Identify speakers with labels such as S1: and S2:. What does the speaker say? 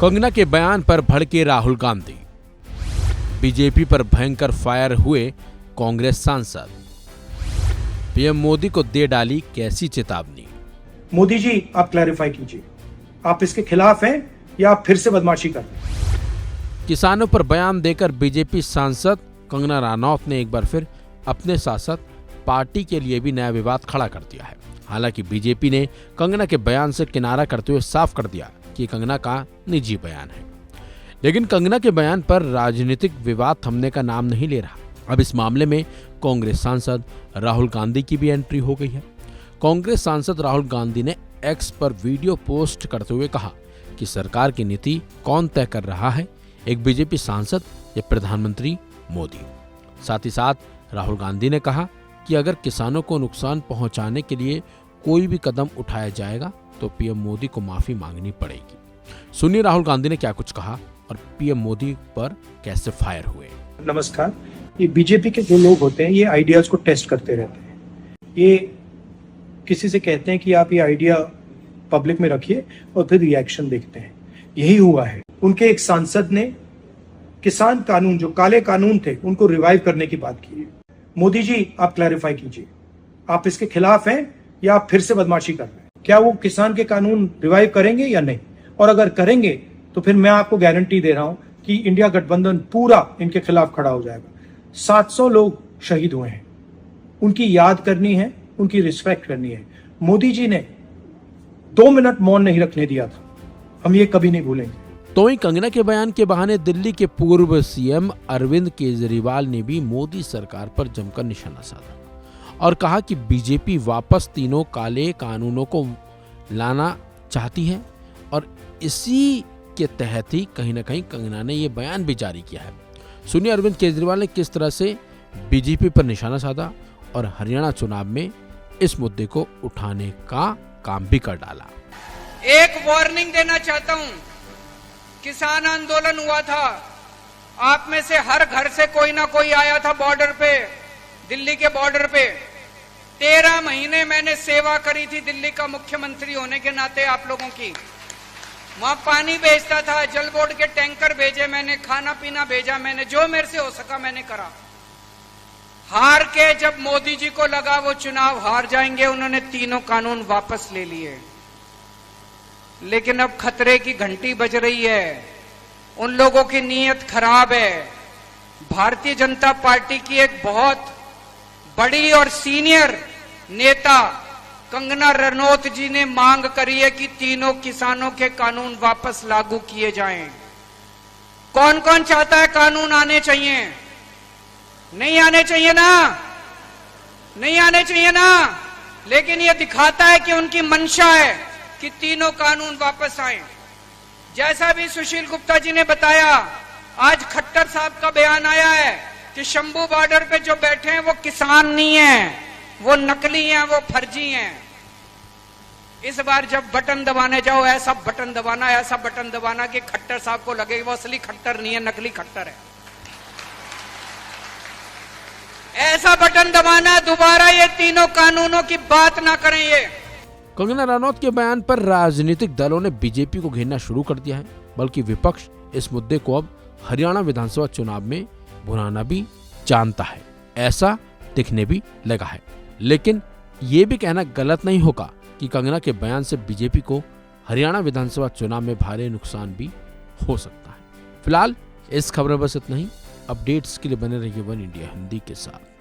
S1: कंगना के बयान पर भड़के राहुल गांधी। बीजेपी पर भयंकर फायर हुए कांग्रेस सांसद। पीएम मोदी को दे डाली कैसी चेतावनी।
S2: मोदी जी, आप क्लैरिफाई कीजिए, आप इसके खिलाफ हैं या आप फिर से बदमाशी कर रहे हैं?
S1: किसानों पर बयान देकर बीजेपी सांसद कंगना रनौत ने एक बार फिर अपने साथ साथ पार्टी के लिए भी नया विवाद खड़ा कर दिया है। हालांकि बीजेपी ने कंगना के बयान से किनारा करते हुए साफ कर दिया कि कंगना का निजी बयान है, लेकिन कंगना के बयान पर राजनीतिक विवाद थमने का नाम नहीं ले रहा। अब इस मामले में कांग्रेस सांसद राहुल गांधी की भी एंट्री हो गई है। कांग्रेस सांसद राहुल गांधी ने एक्स पर वीडियो पोस्ट करते हुए कहा कि सरकार की नीति कौन तय कर रहा है, एक बीजेपी सांसद या प्रधानमंत्री मोदी। साथ ही साथ राहुल गांधी ने कहा कि अगर किसानों को नुकसान पहुंचाने के लिए कोई भी कदम उठाया जाएगा तो पीएम मोदी को माफी मांगनी पड़ेगी। सुनिए राहुल गांधी ने क्या कुछ कहा और पीएम मोदी पर कैसे फायर हुए।
S2: नमस्कार। ये बीजेपी के जो लोग होते हैं ये आइडियाज को टेस्ट करते रहते हैं। ये किसी से कहते हैं कि आप ये आइडिया पब्लिक में रखिए और फिर रिएक्शन देखते हैं। यही हुआ है। उनके एक सांसद ने किसान कानून, जो काले कानून थे, उनको रिवाइव करने की बात की है। मोदी जी, आप क्लैरिफाई कीजिए, आप इसके खिलाफ हैं या आप फिर से बदमाशी कर रहे हैं? क्या वो किसान के कानून रिवाइव करेंगे या नहीं? और अगर करेंगे तो फिर मैं आपको गारंटी दे रहा हूं कि इंडिया गठबंधन पूरा इनके खिलाफ खड़ा हो जाएगा। 700 लोग शहीद हुए हैं, उनकी याद करनी है, उनकी रिस्पेक्ट करनी है। मोदी जी ने 2 मिनट मौन नहीं रखने दिया था, हम ये कभी नहीं भूलेंगे।
S1: तो वहीं कंगना के बयान के बहाने दिल्ली के पूर्व सीएम अरविंद केजरीवाल ने भी मोदी सरकार पर जमकर निशाना साधा और कहा कि बीजेपी वापस तीनों काले कानूनों को लाना चाहती है और इसी के तहत ही कहीं ना कहीं कंगना ने यह बयान भी जारी किया है। सुनिए अरविंद केजरीवाल ने किस तरह से बीजेपी पर निशाना साधा और हरियाणा चुनाव में इस मुद्दे को उठाने का काम भी कर डाला।
S3: एक वार्निंग देना चाहता हूं। किसान आंदोलन हुआ था, आप में से हर घर से कोई ना कोई आया था बॉर्डर पे, दिल्ली के बॉर्डर पे। 13 महीने मैंने सेवा करी थी दिल्ली का मुख्यमंत्री होने के नाते आप लोगों की। वहां पानी भेजता था, जल बोर्ड के टैंकर भेजे मैंने, खाना पीना भेजा मैंने, जो मेरे से हो सका मैंने करा। हार के जब मोदी जी को लगा वो चुनाव हार जाएंगे, उन्होंने तीनों कानून वापस ले लिए। लेकिन अब खतरे की घंटी बज रही है। उन लोगों की नीयत खराब है। भारतीय जनता पार्टी की एक बहुत बड़ी और सीनियर नेता कंगना रनौत जी ने मांग करी है कि तीनों किसानों के कानून वापस लागू किए जाएं। कौन कौन चाहता है कानून आने चाहिए? नहीं आने चाहिए ना? नहीं आने चाहिए ना? लेकिन यह दिखाता है कि उनकी मंशा है कि तीनों कानून वापस आए। जैसा भी सुशील गुप्ता जी ने बताया, आज खट्टर साहब का बयान आया है कि शंभू बॉर्डर पे जो बैठे हैं वो किसान नहीं है, वो नकली हैं, वो फर्जी हैं। इस बार जब बटन दबाने जाओ, ऐसा बटन दबाना कि खट्टर साहब को लगे वो असली खट्टर नहीं है, नकली खट्टर है। ऐसा बटन दबाना, दोबारा ये तीनों कानूनों की बात ना करें। ये
S1: कंगना रनौत के बयान पर राजनीतिक दलों ने बीजेपी को घेरना शुरू कर दिया है, बल्कि विपक्ष इस मुद्दे को अब हरियाणा विधानसभा चुनाव में भुनाना भी जानता है, ऐसा दिखने भी लगा है। लेकिन ये भी कहना गलत नहीं होगा कि कंगना के बयान से बीजेपी को हरियाणा विधानसभा चुनाव में भारी नुकसान भी हो सकता है। फिलहाल इस खबर में बस इतना ही। अपडेट्स के लिए बने रहिए वन इंडिया हिंदी के साथ।